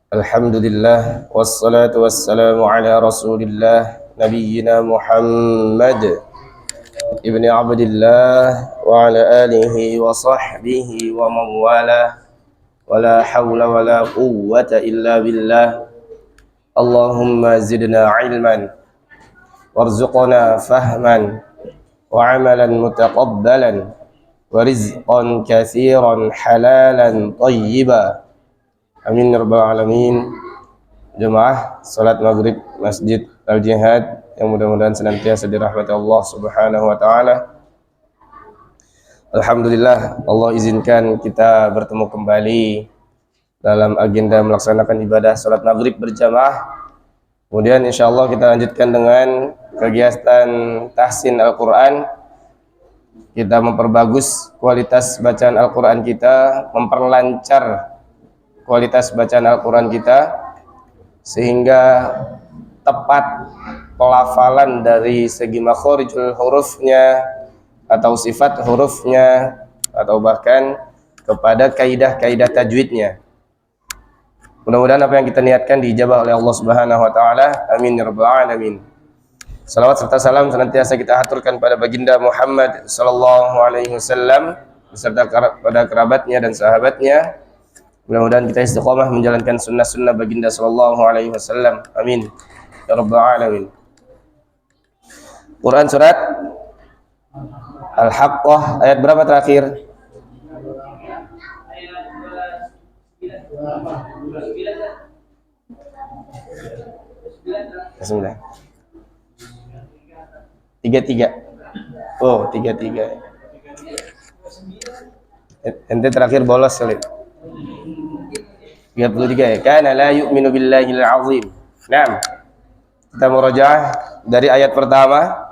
Alhamdulillah wassalatu wassalamu ala Rasulillah nabiyyina Muhammad ibni Abdillah wa ala alihi wa sahbihi wa man wala wala hawla wala quwwata illa billah. Allahumma zidna ilman warzuqna fahman wa amalan mutaqabbalan wa rizqan katsiran halalan tayyiban. Amin ya rabbal alamin. Jemaah salat maghrib Masjid Al-Jihad yang mudah-mudahan senantiasa dirahmati Allah Subhanahu wa taala. Alhamdulillah Allah izinkan kita bertemu kembali dalam agenda melaksanakan ibadah salat maghrib berjamaah. Kemudian insyaallah kita lanjutkan dengan kegiatan tahsin Al-Qur'an. Kita memperbagus kualitas bacaan Al-Qur'an kita, memperlancar kualitas bacaan Al-Quran kita sehingga tepat pelafalan dari segi makhorijul hurufnya atau sifat hurufnya atau bahkan kepada kaidah-kaidah tajwidnya. Mudah-mudahan apa yang kita niatkan diijabah oleh Allah Subhanahu wa taala. Amin ya rabbal alamin. Salawat serta salam senantiasa kita haturkan pada baginda Muhammad sallallahu alaihi wasallam beserta pada kerabatnya dan sahabatnya. Mudah-mudahan kita istiqomah menjalankan sunnah-sunnah baginda sallallahu alaihi wasallam. Amin ya rabbal alamin. Quran surat Al-Haqqah ayat berapa terakhir? Bismillah. 33. Oh, 33. Ente terakhir bolos kali. 33 ya. Kana la yu'minu billahil azim. Naam. Kita murajaah dari ayat pertama.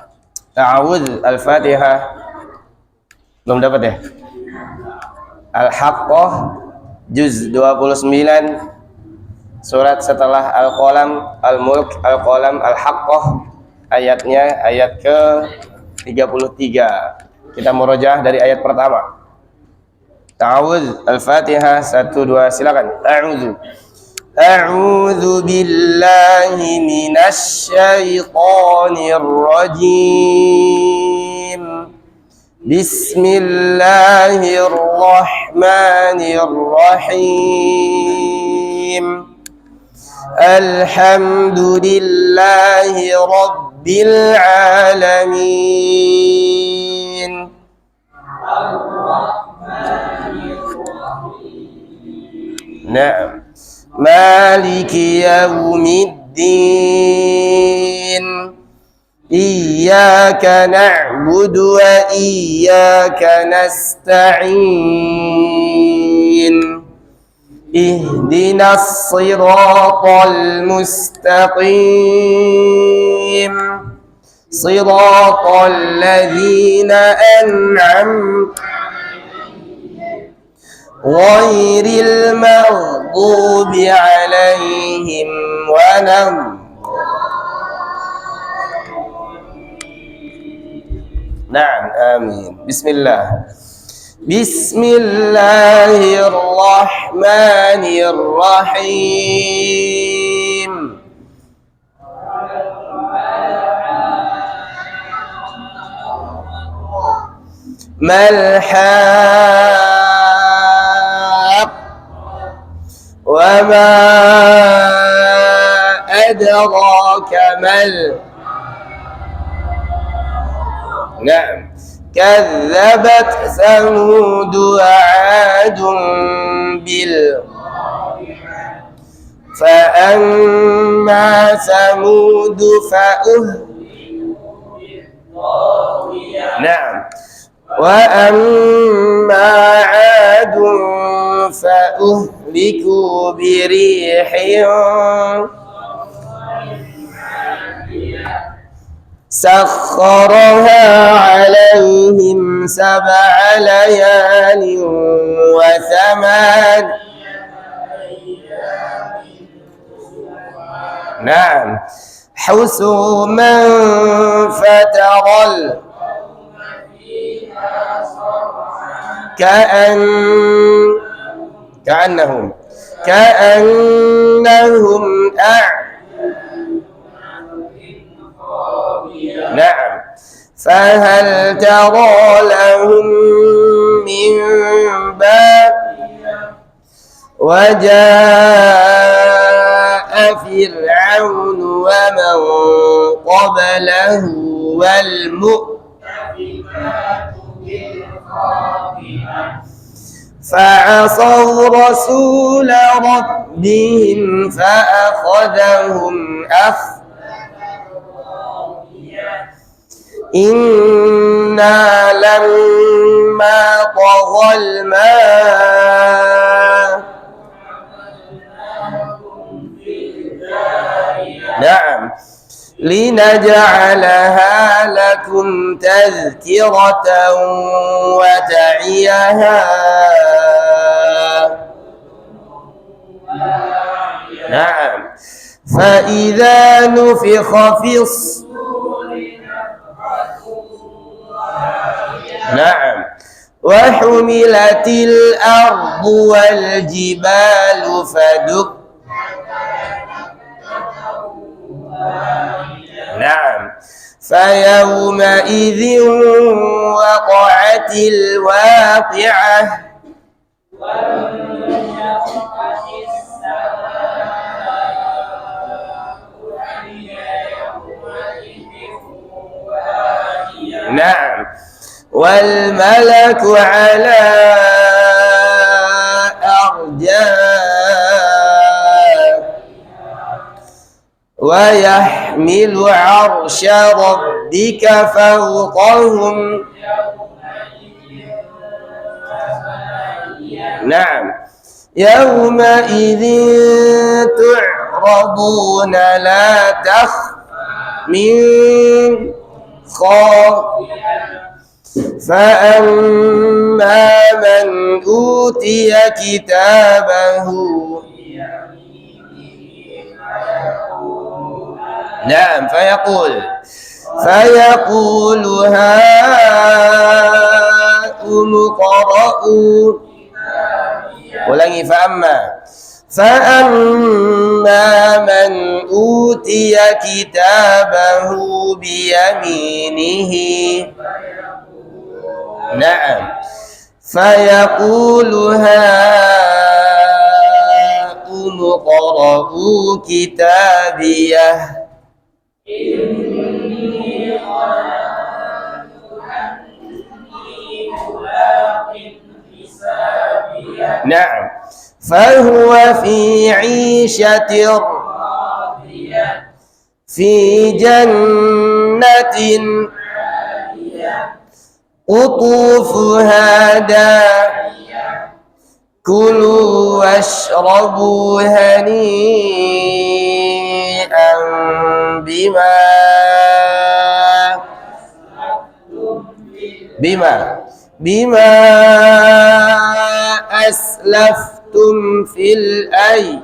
Ta'awudz Al-Fatihah. Belum dapat ya? Al-Haqqah juz 29 surat setelah Al-Qalam, Al-Mulk, Al-Qalam, Al-Haqqah ayatnya ayat ke 33. Kita murajaah dari ayat pertama. Ta'awudz Al-Fatihah 1 2 silakan. A'udzu billahi minasy syaithanir rajim. Bismillahirrahmanirrahim. Alhamdulillahi rabbil alamin. Naam. Maliki yaumiddin. Iyyaka na'budu wa iyyaka nasta'in. Ihdinas siratal mustaqim. Siratal ladzina an'amta ghairil maghdubi 'alaihim walam. Naam, amin. Bismillah. Bismillahirrahmanirrahim. Malhaq wa ma adraka mal. Naam. كذبت ثمود وعاد فأما ثمود نعم وأما عاد فأهلكوا بريح سخرها عليهم 7 ليال وثمان. نعم حسوما فترى كأنهم كأنهم نعم فهل ترى لهم من باقية وجاء فرعون ومن قبله والمؤتفكات بالخاطئة فعصوا رسول ربهم فأخذهم أخذ إنا لما طغى الماء نعم لنجعلها لكم تذكرة وتعيها نعم فإذا نفخ في نعم وحملت الأرض والجبال نعم فيومئذ وقعت الواقعة نعم والملك على أرجاء ويحمل عرش ربك فوقهم نعم يومئذ تعرضون لا تخفى فأما من أوتي كتابه نعم فيقول هاؤم اقرءوا ulangi فأما من أوتي كتابه بيمينه نعم فيقول هاؤم اقرءوا كتابيه إني ظننت أني ملاق حسابيه نعم فهو في عيشة راضية في جنة قطوفها دانية كلوا واشربوا هنيئا بما أسلفتم في الأيام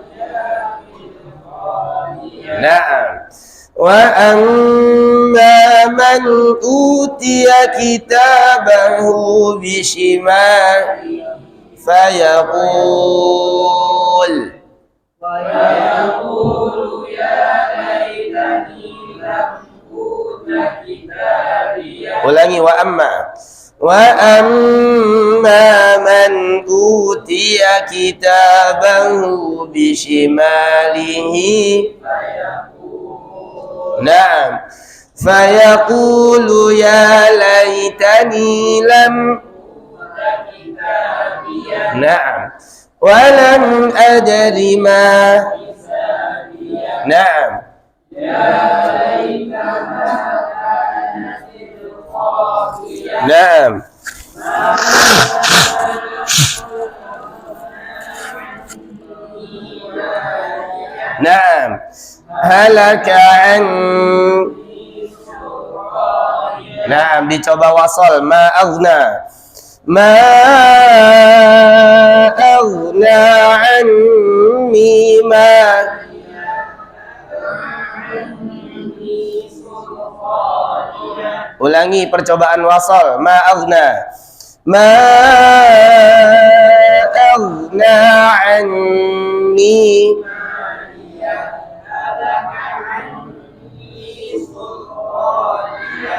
نعم وأما من أوتي كتابه بشماله فيقول يا ليتني لم أوت كتابيه ulangi وأما من أوتي كتابه بشماله نعم فيقول يا ليتني لم نعم ولم أدر ما نعم نعم نعم هلك عن نعم dicoba wasol ma aghna anni ma ulangi percobaan wasol ma aghna anni anni.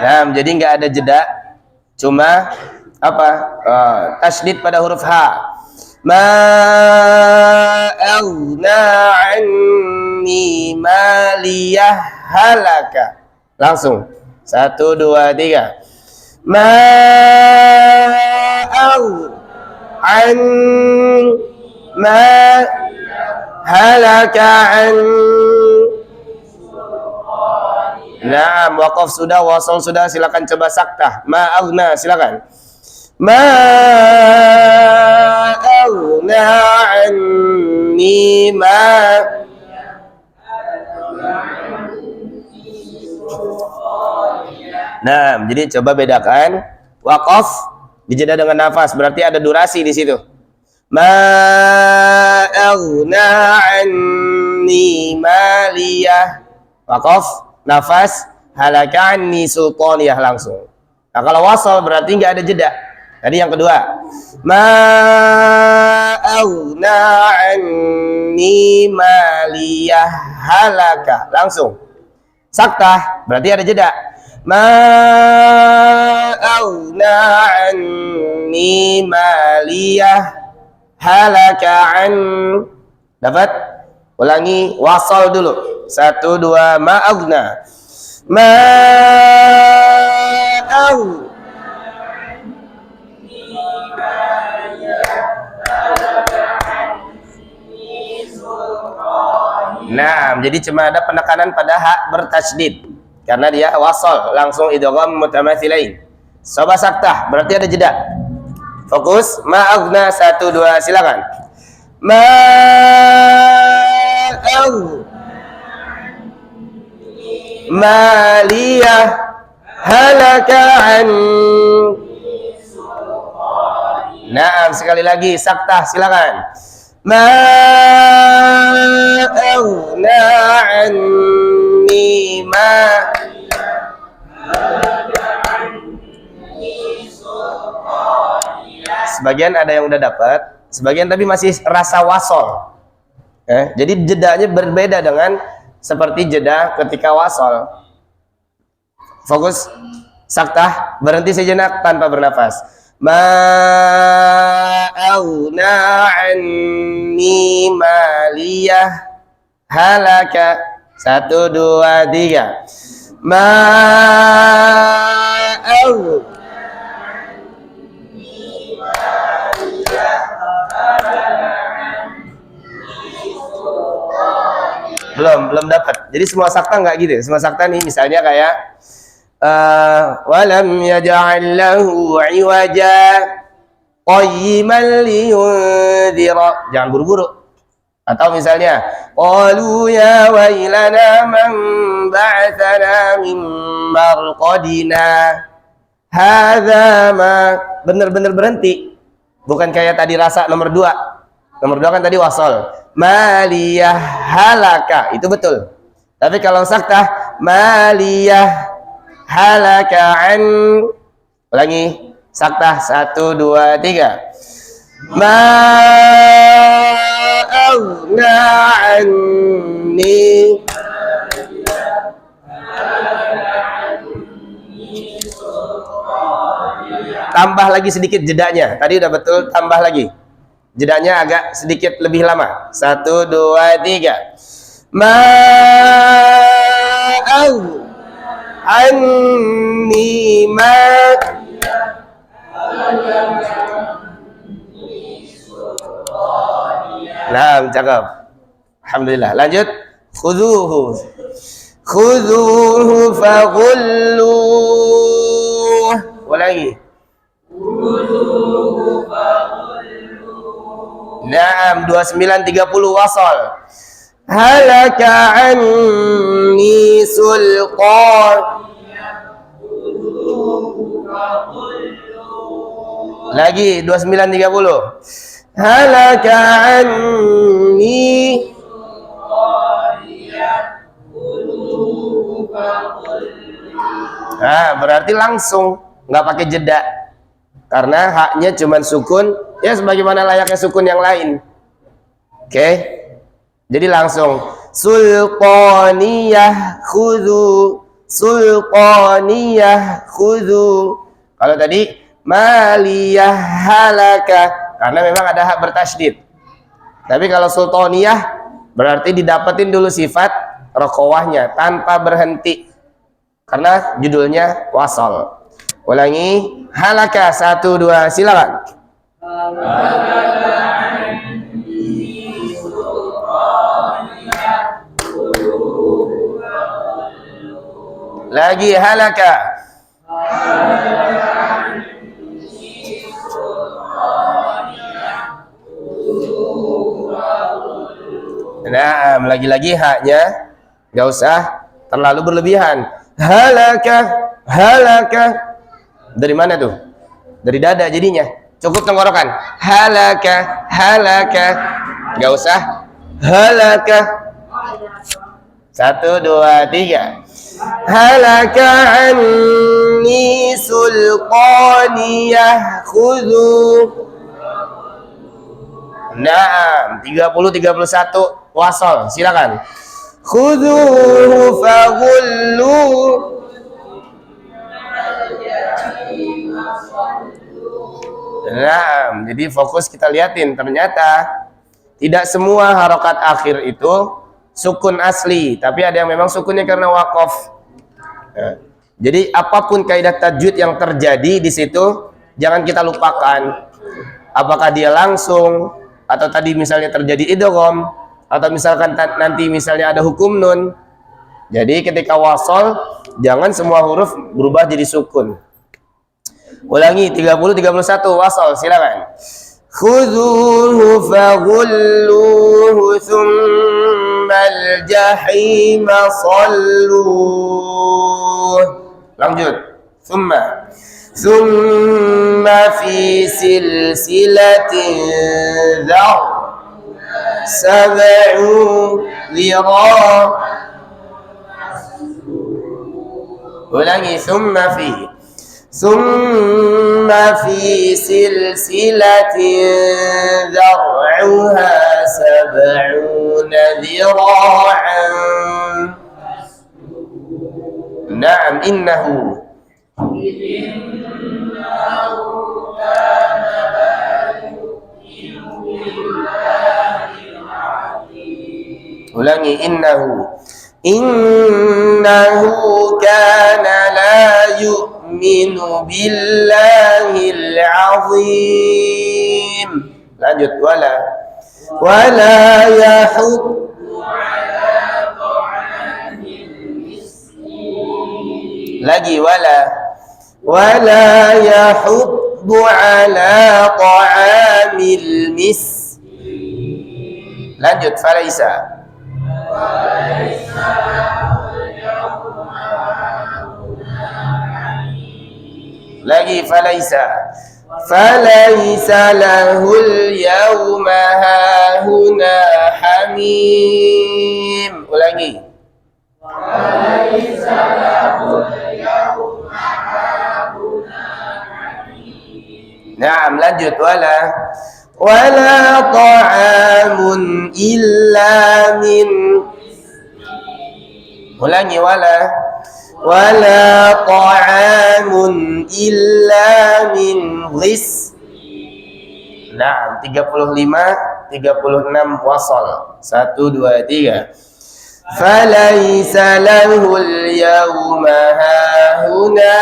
Nah, jadi nggak ada jeda, cuma apa? Tasydid pada huruf H. Ma aghna anni maliyah halaka. Langsung. 1, 2, 3. Ma an ma halaka an. Nah, waqaf sudah, wasal sudah, silakan coba saktah. Ma aghna, silakan. Ma aghna anni ma. Nah, jadi coba bedakan waqaf dijeda dengan nafas, berarti ada durasi di situ. Ma aghna anni maliyah. Waqaf, nafas, halaka anni sultaniyah langsung. Nah, kalau wasal berarti nggak ada jeda. Tadi yang kedua. Ma aghna anni maliyah halaka. Langsung. Saktah berarti ada jeda. Ma aghna anni maliyah halaka an. Dapat? Ulangi, wasal dulu. 1, 2, ma aghna. Ma aghna. Nah, jadi cuma ada penekanan pada hak bertasydid karena dia wasal, langsung idgham mutamathilain. Coba saktah, berarti ada jeda. Fokus, ma aghna. 1, 2, silakan. Ma maliyah halaka an. Nah, sekali lagi saktah, silakan. Ma aghna anni ma. Sebagian ada yang udah dapat, sebagian tapi masih rasa wasol. Jadi jedanya berbeda dengan seperti jeda ketika wasol. Fokus, saktah, berhenti sejenak tanpa bernafas. Ma aghna anni maliyah halaka. 1, 2, 3. Ma aghna. Belum dapat. Jadi semua sakta nggak gitu. Semua sakta nih misalnya kayak walam yaj'al lahu 'iwaja qayyiman liyundhira. Jangan buru-buru. Atau misalnya qalu ya wailana man ba'atsana min marqadina hadza ma. Bener-bener berhenti. Bukan kayak tadi rasa nomor 2. Nomor 2 kan tadi wasol. Maliyah halaka, itu betul. Tapi kalau saktah, maliyah halaka an. Ulangi, saktah. 1, 2, 3. Ma aghna anni. Tambah lagi sedikit jedanya. Tadi udah betul, tambah lagi. Jedanya agak sedikit lebih lama. 1, 2, 3. Ma anni ma. Nah, cakep. Alhamdulillah. Lanjut. Khudhuhu. Khudhuhu faghulluh. Ulangi. Khudhuhu faghulluh. Naam, 29 30 wasal. Halaka anni sulqan. Lagi 29 30. Halaka anni. Nah, berarti langsung, nggak pakai jeda. Karena haknya cuman sukun, ya sebagaimana layaknya sukun yang lain. Oke. Jadi langsung sultaniyah khudhu, sultaniyah khudhu. Kalau tadi maliyah halaka, karena memang ada hak bertasydid. Tapi kalau sultaniyah berarti didapetin dulu sifat rokhawahnya tanpa berhenti, karena judulnya wasal. Ulangi, halaka 1 2 silakan. Lagi halaka. Nah, lagi-lagi haknya nggak usah terlalu berlebihan. Halaka, halaka. Dari mana tuh? Dari dada jadinya. Cukup tenggorokan. Halaka, halaka. Nggak usah. Halaka. 1 2 3. Halaka anni sultaniyah khudhu. Naam, 30 31 wasal, silakan. Khudhuhu faghullu. Naam, jadi fokus kita liatin, ternyata tidak semua harokat akhir itu sukun asli, tapi ada yang memang sukunnya karena waqaf. Nah, jadi apapun kaidah tajwid yang terjadi di situ jangan kita lupakan. Apakah dia langsung atau tadi misalnya terjadi idgham atau misalkan nanti misalnya ada hukum nun. Jadi ketika wasal jangan semua huruf berubah jadi sukun. Ulangi 30 31 wasal, silakan. Khudhuhu faghulluhu tsummal jahima salluh. Lanjut. Thumma fi silsilatin dhar sab'u dhira'. Ulangi, thumma fi silsilatin dhar'uha sab'una dhira'an. Na'am, innahu ulangi, innahu kana la yu'minu billahil azim. Lanjut, wala yahud. Lagi, wala yahuddu ala ta'amil miskin. Lanjut, falaisa. Lagi, falaisa lahul yawma hahuna hamim. Ulangi, falaisa lahul yawma hahuna hamim. Naam, lanjut, wala ta'amun illa min. Ulangi, wala ta'amun illa min ghis. Nah, 35 36 wasal. 1 2 3. Falaisa lahul yawma hahuna.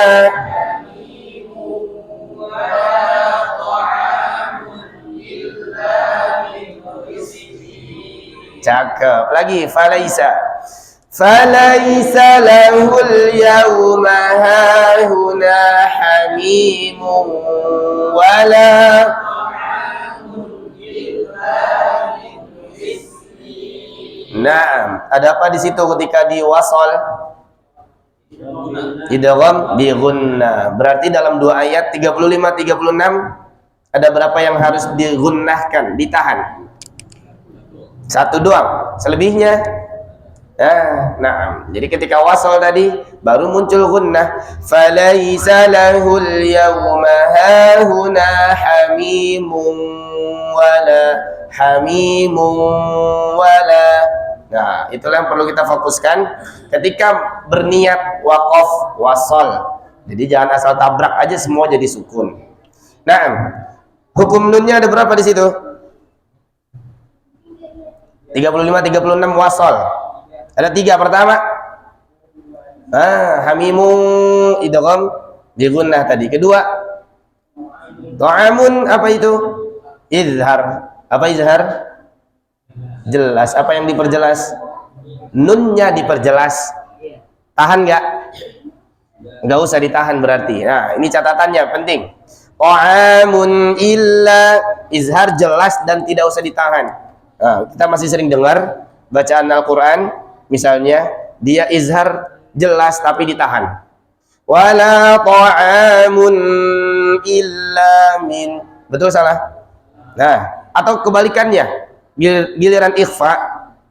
Cakep. Lagi, falaisa lahul yawma hahuna hamimun wala. Naam, ada apa di situ ketika di wasal? Idgham bi gunnah. Berarti dalam 2 ayat 35 36 ada berapa yang harus digunnahkan, ditahan? 1 doang. Selebihnya Nah, jadi ketika wasal tadi baru muncul gunnah. Falaisa lahul yawma hahuna hamimun wala hamimun wala. Nah, itulah yang perlu kita fokuskan ketika berniat waqaf wasal. Jadi jangan asal tabrak aja semua jadi sukun. Nah, hukum nunnya ada berapa di situ? 35, 36 wasal. Ada 3. Pertama, hamimu idgham di gunnah tadi. Kedua, ta'amun apa itu? Izhar. Apa izhar? Jelas. Apa yang diperjelas? Nunnya diperjelas. Tahan nggak? Nggak usah ditahan berarti. Nah, ini catatannya penting. Ta'amun illa izhar jelas dan tidak usah ditahan. Nah, kita masih sering dengar bacaan Al-Quran, misalnya dia izhar jelas tapi ditahan. Wala ta'amun illa min. Betul salah? Nah, atau kebalikannya, giliran ikhfa.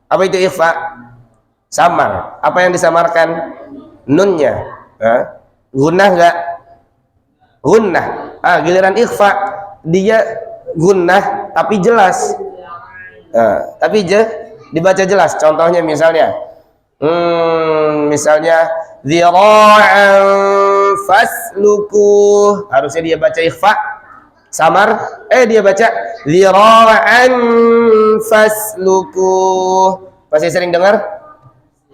Apa itu ikhfa? Samar. Apa yang disamarkan? Nunnya. Gunnah enggak? Gunnah. Giliran ikhfa dia gunnah tapi jelas. Tapi dibaca jelas. Contohnya misalnya dzira'an fasluku, harusnya dia baca ikhfa samar, dia baca dzira'an fasluku. Masih sering dengar?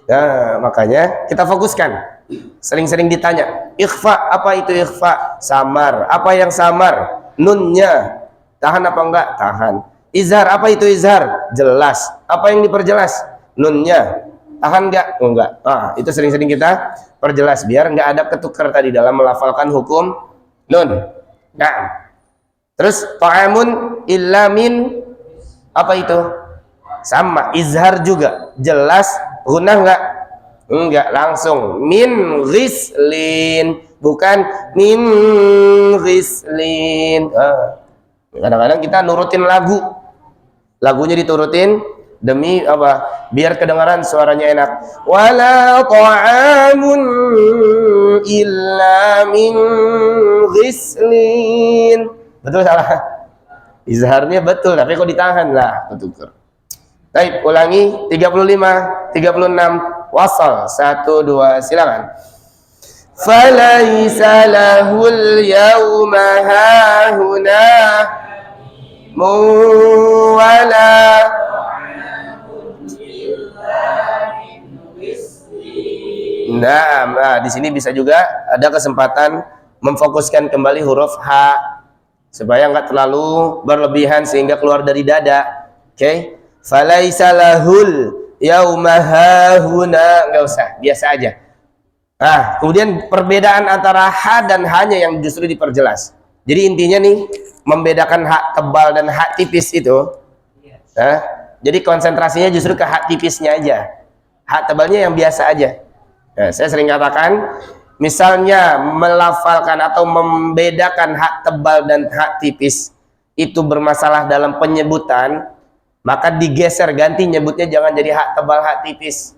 Nah, makanya kita fokuskan. Sering-sering ditanya, ikhfa, apa itu ikhfa? Samar. Apa yang samar? Nunnya. Tahan apa enggak? Tahan. Izhar, apa itu izhar? Jelas. Apa yang diperjelas? Nunnya. Tahan enggak? Enggak. Itu sering-sering kita perjelas biar enggak ada ketukar tadi dalam melafalkan hukum nun. Nah, terus ta'amun illa min, apa itu? Sama, izhar juga. Jelas. Gunnah enggak? Enggak, langsung min ghislin, bukan min ghislin. Kadang-kadang kita nurutin lagunya diturutin demi apa? Biar kedengaran suaranya enak. Wala ta'amun illa min ghislin. Betul salah? Izharnya betul, tapi kok ditahan lah, betul. Baik, ulangi 35, 36 wasal. 1, 2, silakan. Falaisa lahul yawma hahuna wala. Nah, di sini bisa juga ada kesempatan memfokuskan kembali huruf H supaya nggak terlalu berlebihan sehingga keluar dari dada. Oke? Falaisa lahul yauma hahuna, nggak usah, biasa aja. Kemudian perbedaan antara ha dan hanya yang justru diperjelas. Jadi intinya nih, membedakan hak tebal dan hak tipis itu. Jadi konsentrasinya justru ke hak tipisnya aja. Hak tebalnya yang biasa aja. Saya sering katakan, misalnya melafalkan atau membedakan hak tebal dan hak tipis itu bermasalah dalam penyebutan, maka digeser, ganti nyebutnya jangan jadi hak tebal, hak tipis,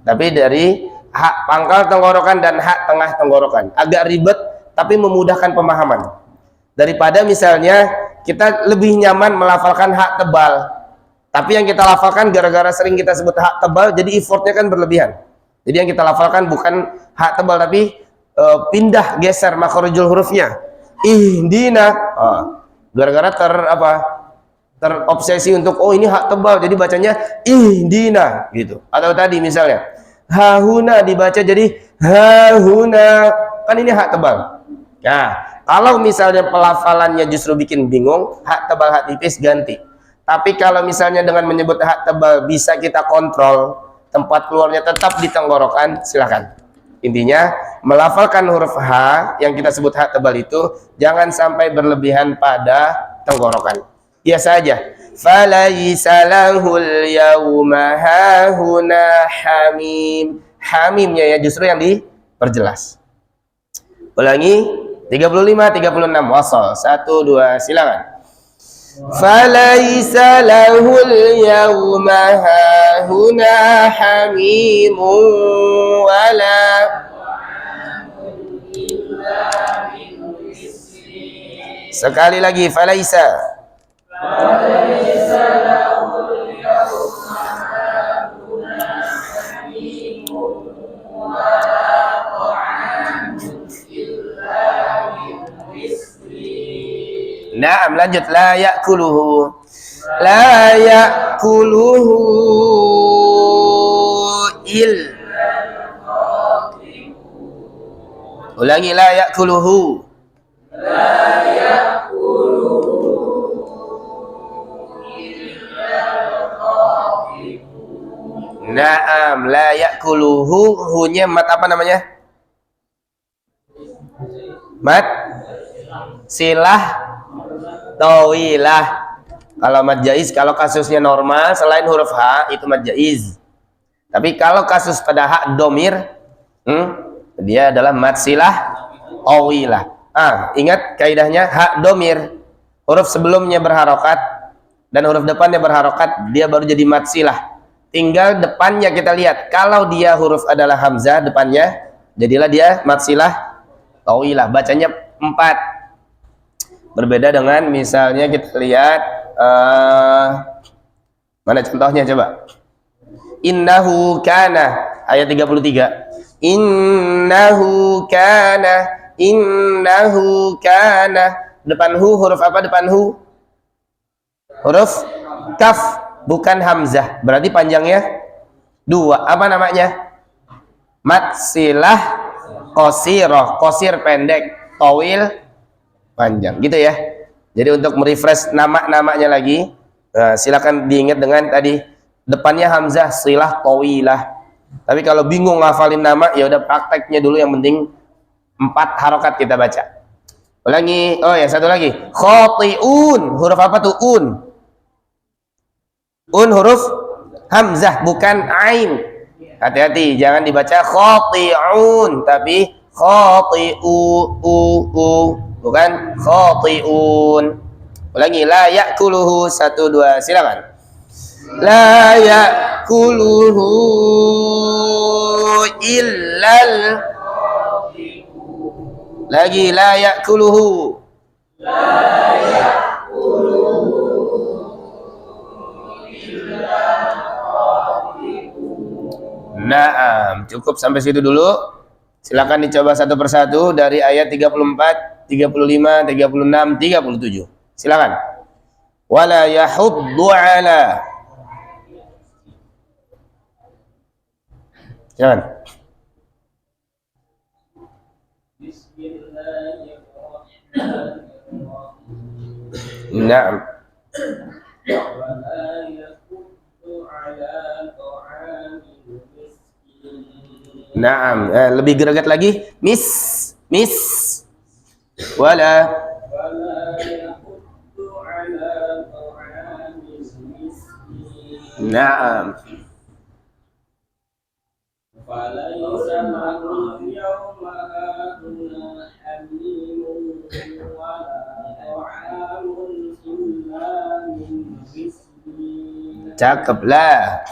tapi dari hak pangkal tenggorokan dan hak tengah tenggorokan. Agak ribet tapi memudahkan pemahaman. Daripada misalnya kita lebih nyaman melafalkan hak tebal, tapi yang kita lafalkan gara-gara sering kita sebut hak tebal, jadi effortnya kan berlebihan. Jadi yang kita lafalkan bukan hak tebal tapi pindah, geser makhrajul hurufnya. Ihdina, gara-gara terobsesi untuk ini hak tebal jadi bacanya ihdina gitu. Atau tadi misalnya hahuna dibaca jadi hahuna, kan ini hak tebal. Nah, kalau misalnya pelafalannya justru bikin bingung, hak tebal hak tipis ganti. Tapi kalau misalnya dengan menyebut hak tebal bisa kita kontrol, tempat keluarnya tetap di tenggorokan, silakan. Intinya melafalkan huruf H yang kita sebut hak tebal itu jangan sampai berlebihan pada tenggorokan. Biasa aja. Falaisa lahul yawma hahuna hamim. Hamimnya ya justru yang diperjelas. Ulangi 35, 36 wasal. 1, 2, silakan. Falaisa lahul yawma hahuna hamimun wala. Sekali lagi, falaisa. Naam, lanjut. La ya'kuluhu. La ya'kuluhu ulangi, la ya'kuluhu. Naam, la ya'kuluhu. Hunya mat apa namanya? Mat silah tawilah. Kalau mad jaiz, kalau kasusnya normal selain huruf H itu mad jaiz. Tapi kalau kasus pada hak domir, dia adalah mad silah tawilah. Ingat kaidahnya, hak domir, huruf sebelumnya berharokat dan huruf depannya berharokat, dia baru jadi mad silah. Tinggal depannya kita lihat, kalau dia huruf adalah hamzah depannya, jadilah dia mad silah tawilah, bacanya 4. Berbeda dengan misalnya kita lihat mana contohnya coba. Innahu kana, ayat 33. Innahu kana. Depan hu huruf apa depan hu? Huruf kaf, bukan hamzah. Berarti panjangnya 2. Apa namanya? Mad silah qasirah. Qasir pendek, tawil panjang, gitu ya. Jadi untuk merefresh nama-namanya lagi, silakan diingat dengan tadi depannya hamzah silah tawilah. Tapi kalau bingung ngafalin nama, ya udah prakteknya dulu, yang penting 4 harokat kita baca. Ulangi. Oh ya, satu lagi. Khati'un. Huruf apa tuh? Un huruf hamzah, bukan ain. Hati-hati, jangan dibaca khati'un, tapi khati'u, bukan khati'un. Ulangi. La ya'kuluhu. 1, 2, silakan. La ya'kuluhu illal. Lagi. La ya'kuluhu. Naam, cukup sampai situ dulu. Silakan dicoba satu persatu dari ayat 34, 35, 36, 37. Silakan. Wala yahuddu ala. Silakan. Naam. Naam, lebih greget lagi. Miss. Wala. Naam. Cakep lah.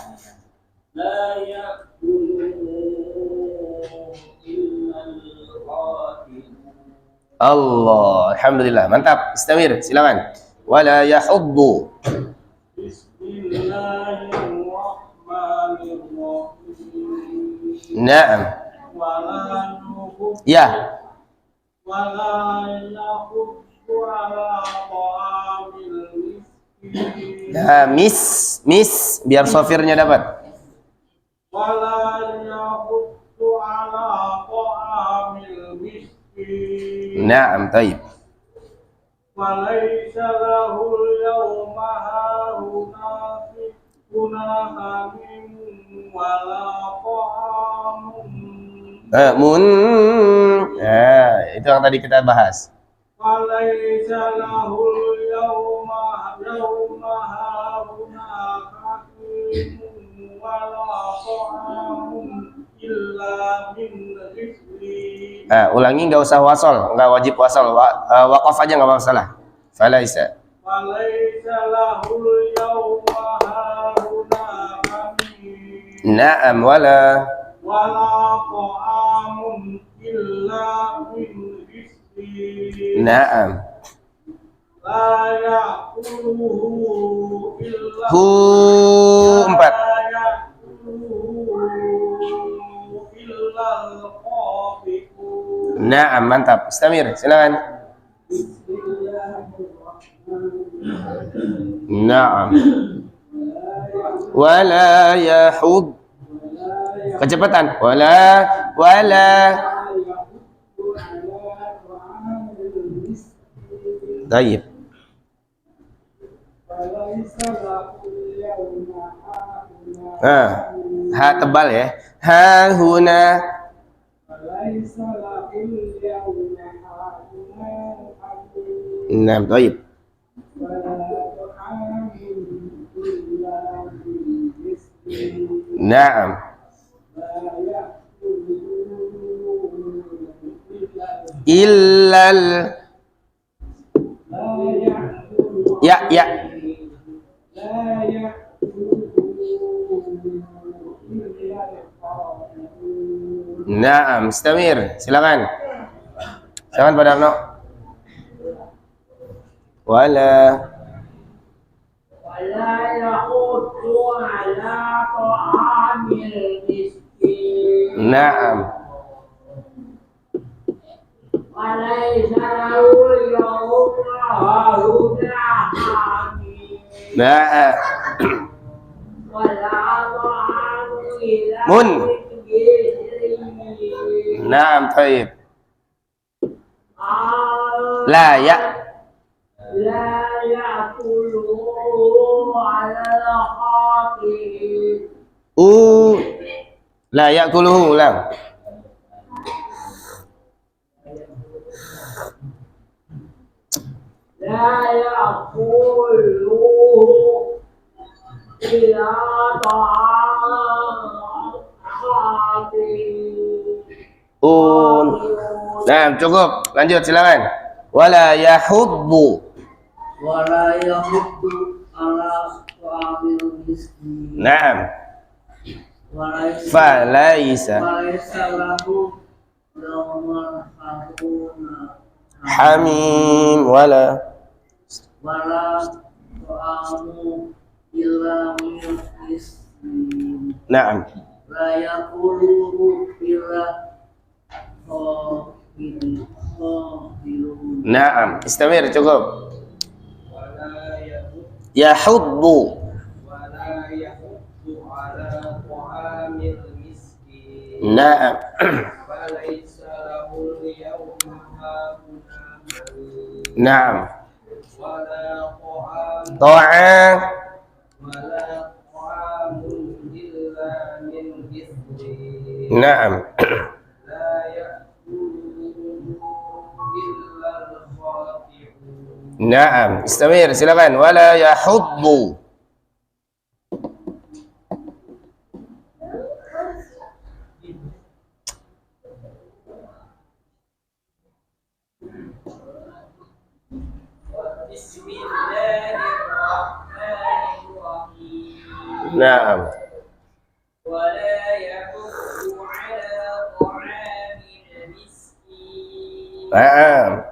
Allah, alhamdulillah, mantap. Istamir, silakan. Wala yahuddu. Naam. Ya. Nah, miss, biar sofirnya dapat. Naam, taib. Itu yang tadi kita bahas. Ulangi, nggak usah wasol, nggak wajib wasol, waqaf aja nggak masalah. Falaisa Naam, wala ta'amun illa min rizqi. Naam. La ya'kuluhu illa Hu empat. Naam, mantap. Istamir, silakan. Naam. Wala yahud. Kecepatan. Wala. Baik. Ha tebal ya. Ha huna. Nah, baik. Naam. Illal ya. Naam, istamir. Silakan. Silakan Pak Darno. Wala yahudu ala ta'amil miskin. Naam. Walaysa lahu yawma hahuna hamim. Naam. Wala ta'amu ila Mun. Naam, baik. La ya'kuluhu ala al-khatir. La ya'kuluhu ulang. La ya'kuluhu illa ta'am khatir. Nah, cukup. Lanjut, silakan. Wala yahuddu. Wala yahuddu ala ta'amil miskin. Naam. Falaisa lahu yawma hahuna hamim wala ta'amu illa min rizqin. Naam. La yaquluhu illa khafidun. Naam. Istamir, cukup. Yahuddu. Wala yahuddu ala ta'amil miskin. Naam. Falaysa lahu yawma hahuna hamim. Naam. Wala Ta'am. ta'amun illa min rizqin. Naam. La ya'kuluhu illa al-khati'un. Naam. Istamir, silakan. Wala yahuddu. Bismillahirrahmanirrahim. Naam. Wala yahuddu ala ta'amil miskin. Naam.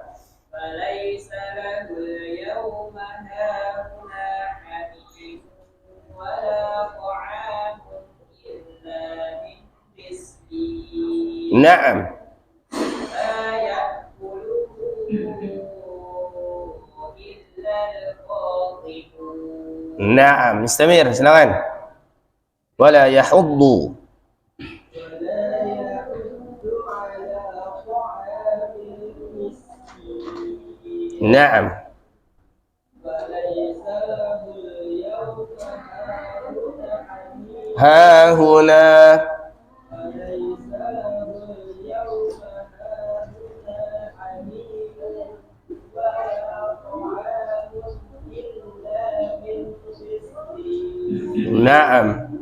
Falaysa lahu yawma hahuna hamim. Wala ta'amun illa min miskin. Naam. La ya'kuluhu illa al-khati'un. Naam. Istamir, silakan. Wala yahuddu. ولا يحض على طعام المسكين. Naam. فليس له اليوم هاهنا حميم. Hahuna. فليس له اليوم هاهنا حميم. ولا طعام إلا من غسلين. Naam.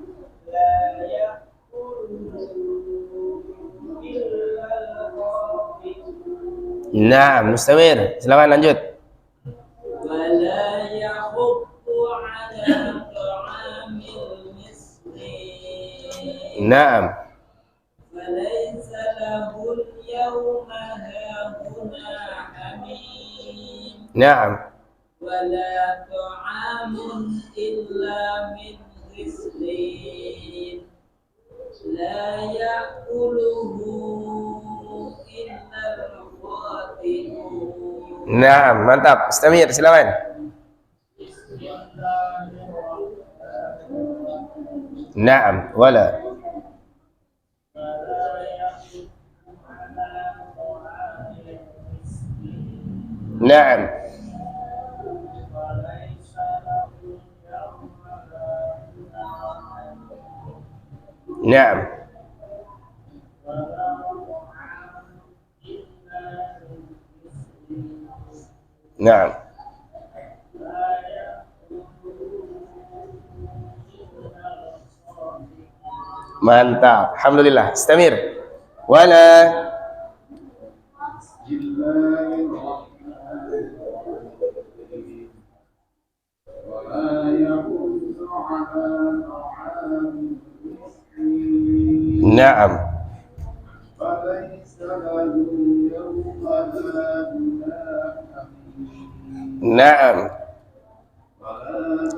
لا يأكله إلا الخاطئون. Naam. Mustamir, silakan lanjut. ولا يحض Naam. فليس له اليوم هاهنا حميم Naam. ولا طعام إلا من غسلين لا يأكله إلا الخاطئون. Naam, mantap. Istamir, silakan. Naam, wala. Naam. Naam. Naam. Mantap. Alhamdulillah. Istamir. Wala. Naam. Naam.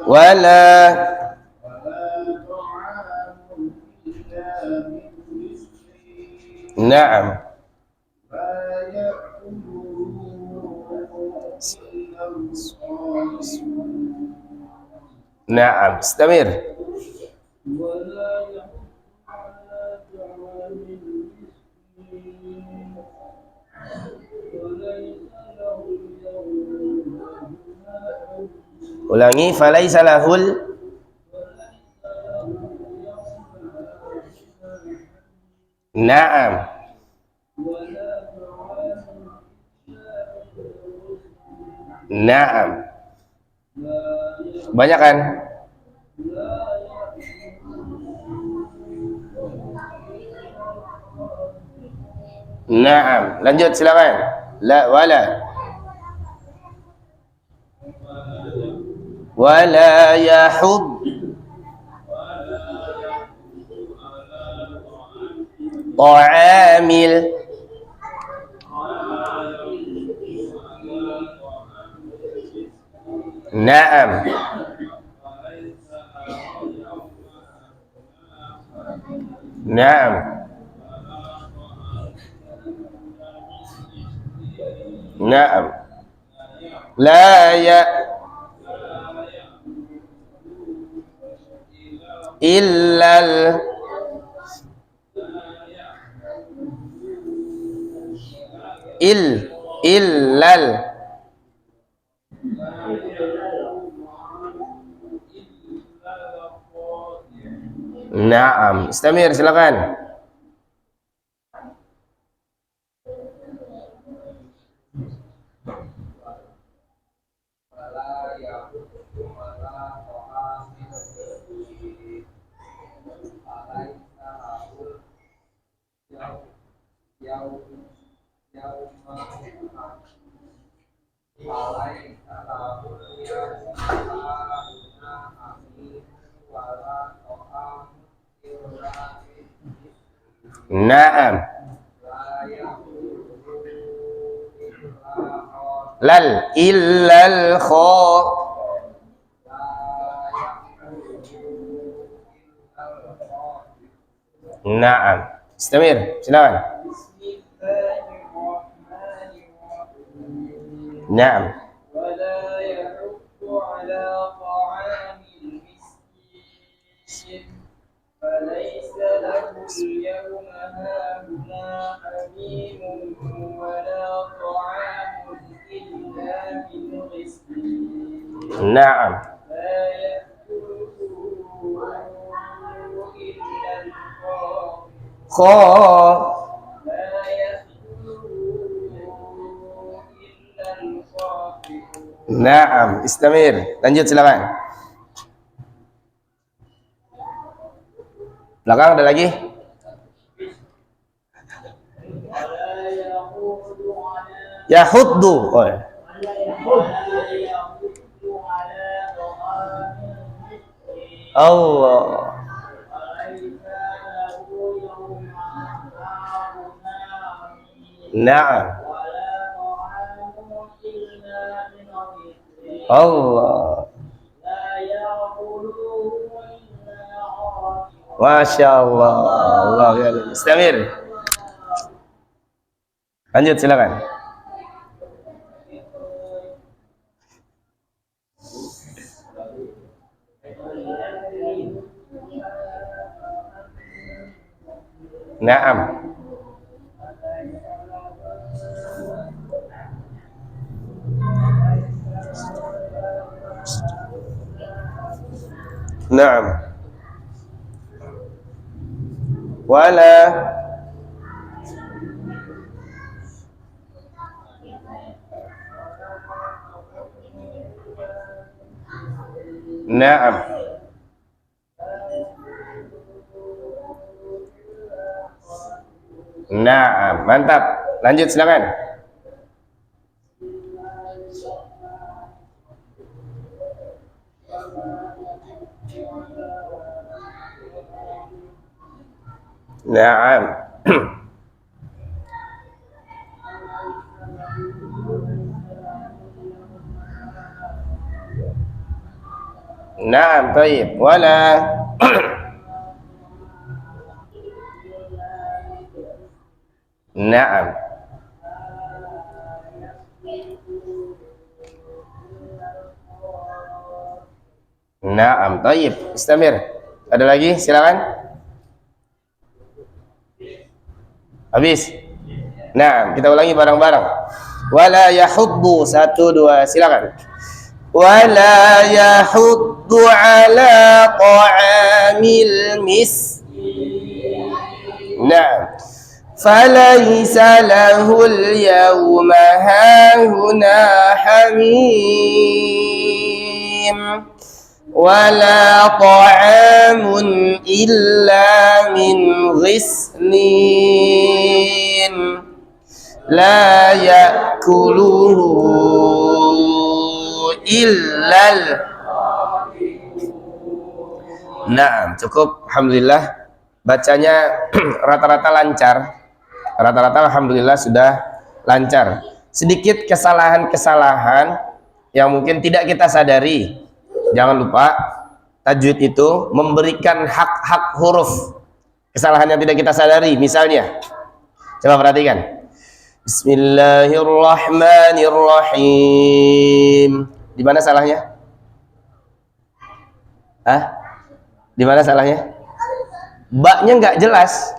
Wala. Naam. Naam. Istamir. ولا يحض على طعام المسكين وليس له اليوم هاهنا Ulangi. Falaisa lahul. Naam. ولا طعام Naam. Banyak kan? Naam. Lanjut silakan. La wala. Wala yahud. Ta'amil. Naam. Naam. Naam. La ya illal illal. Naam. Istamir silakan. Naam. Lal illal kha. Naam. Istamir, silakan. Naam. ولا يحض على طعام المسكين فليس له اليوم هاهنا حميم ولا طعام إلا من غسلين Naam. لا يأكله إلا الخاطئون Kha. لا يأكله إلا الخاطئون. Naam. Istamir. Lanjut silakan. Belakang ada lagi? ولا يحض على Yahuddu. Oh, ya. ولا يحض على طعام المسكين Allah. وليس له Na'am. ولا طعام إلا من غسلين Allah. لا يأكله إلا خاطئون Masya Allah. Allah ya. Istamir. Lanjut silakan. Naam. Naam. Wala Naam. Naam, mantap. Lanjut silakan. Naam. Naam, baik. Wala Naam. Naam, baik. Istamir. Ada lagi? Silakan. Habis. Nah, kita ulangi bareng-bareng. Wala yahuddu. 1 2 silakan. Wala yahuddu ala ta'amil miskin. Nah, falaysa lahul yawma hahuna hamim wala ta'amun illa min ghislin la ya'kuluhu illal. Nah, cukup. Alhamdulillah bacanya rata-rata lancar. Rata-rata alhamdulillah sudah lancar. Sedikit kesalahan-kesalahan yang mungkin tidak kita sadari. Jangan lupa tajwid itu memberikan hak-hak huruf. Kesalahan yang tidak kita sadari. Misalnya, coba perhatikan. Bismillahirrahmanirrahim. Di mana salahnya? Hah? Di mana salahnya? Ba-nya nggak jelas.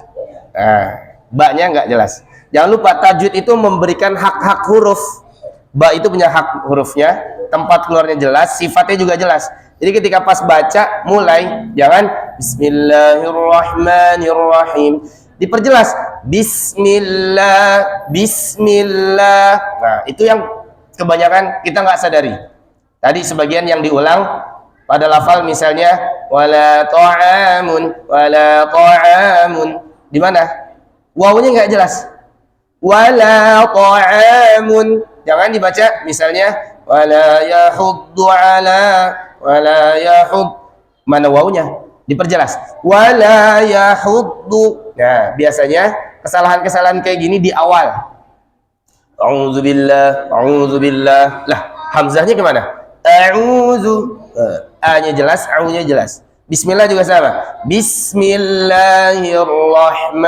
Nah, ba-nya nggak jelas. Jangan lupa tajwid itu memberikan hak-hak huruf. Ba itu punya hak hurufnya, tempat keluarnya jelas, sifatnya juga jelas. Jadi ketika pas baca, mulai jangan Bismillahirrahmanirrahim. Diperjelas Bismillah, Bismillah. Nah, itu yang kebanyakan kita nggak sadari. Tadi sebagian yang diulang pada lafal misalnya wala ta'amun, wala ta'amun. Di mana? Wawunya nggak jelas. Wala ta'amun. Jangan dibaca misalnya wala yahuddu ala, wala yahud. Mana wawunya? Diperjelas. Wala yahuddu. Nah, biasanya kesalahan-kesalahan kayak gini di awal. A'udzubillah, a'udzubillah. Lah, hamzahnya kemana? A'udzu. A-nya jelas, A-nya jelas. Bismillah juga sama. Bismillahirrahmanirrahim.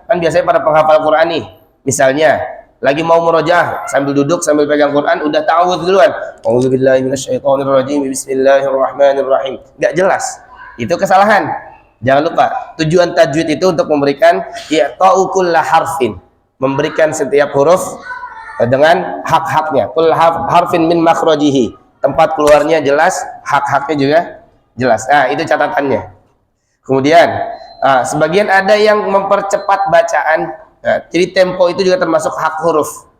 Kan biasanya pada penghafal Quran nih. Misalnya, lagi mau murojaah sambil duduk sambil pegang Quran udah ta'awudz duluan. A'udzubillahi minasyaitonirrajim. Bismillahirrahmanirrahim. Enggak jelas. Itu kesalahan. Jangan lupa, tujuan tajwid itu untuk memberikan i'ta'u kulli harfin, memberikan setiap huruf dengan hak-haknya. Kull harfin min makhrajihi. Tempat keluarnya jelas, hak-haknya juga jelas. Nah, itu catatannya. Kemudian, sebagian ada yang mempercepat bacaan. Nah, jadi tempo itu juga termasuk hak huruf.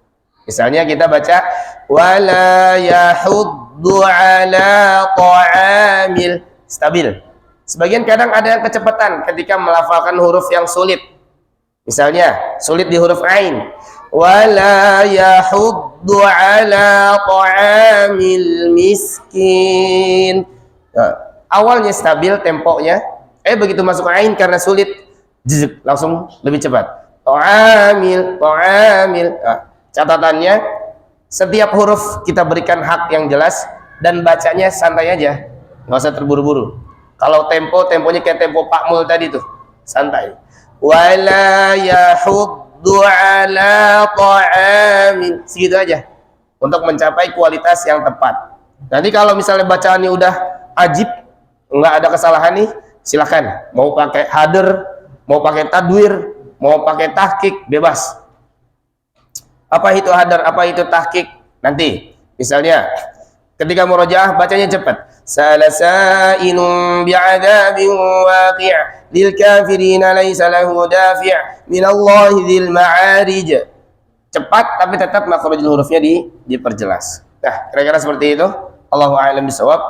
Misalnya kita baca wala yahuddu ala ta'amil, stabil. Sebagian kadang ada yang kecepatan ketika melafalkan huruf yang sulit. Misalnya, sulit di huruf ain. Wala yahuddu ala ta'amil miskin. Nah, awalnya stabil temponya, begitu masuk ain karena sulit, langsung lebih cepat. ta'amil, ta'amil. Nah, catatannya setiap huruf kita berikan hak yang jelas dan bacanya santai aja, nggak usah terburu-buru. Kalau temponya kayak tempo Pak Mul tadi tuh, santai. Wala yahuddu ala ta'amin, segitu aja untuk mencapai kualitas yang tepat. Nanti kalau misalnya bacaannya udah ajib, nggak ada kesalahan nih, silakan mau pakai hader, mau pakai tadwir, mau pakai tahqiq, bebas. Apa itu hader, apa itu tahqiq? Nanti misalnya ketika murojaah bacanya cepat. Salasainun bi'adzabin waqi' lil kafirina laisa lahu dafi' minallahi dzil ma'arij. Cepat tapi tetap makhrajul hurufnya diperjelas. Nah, kira-kira seperti itu. Allahu a'lam bishawab.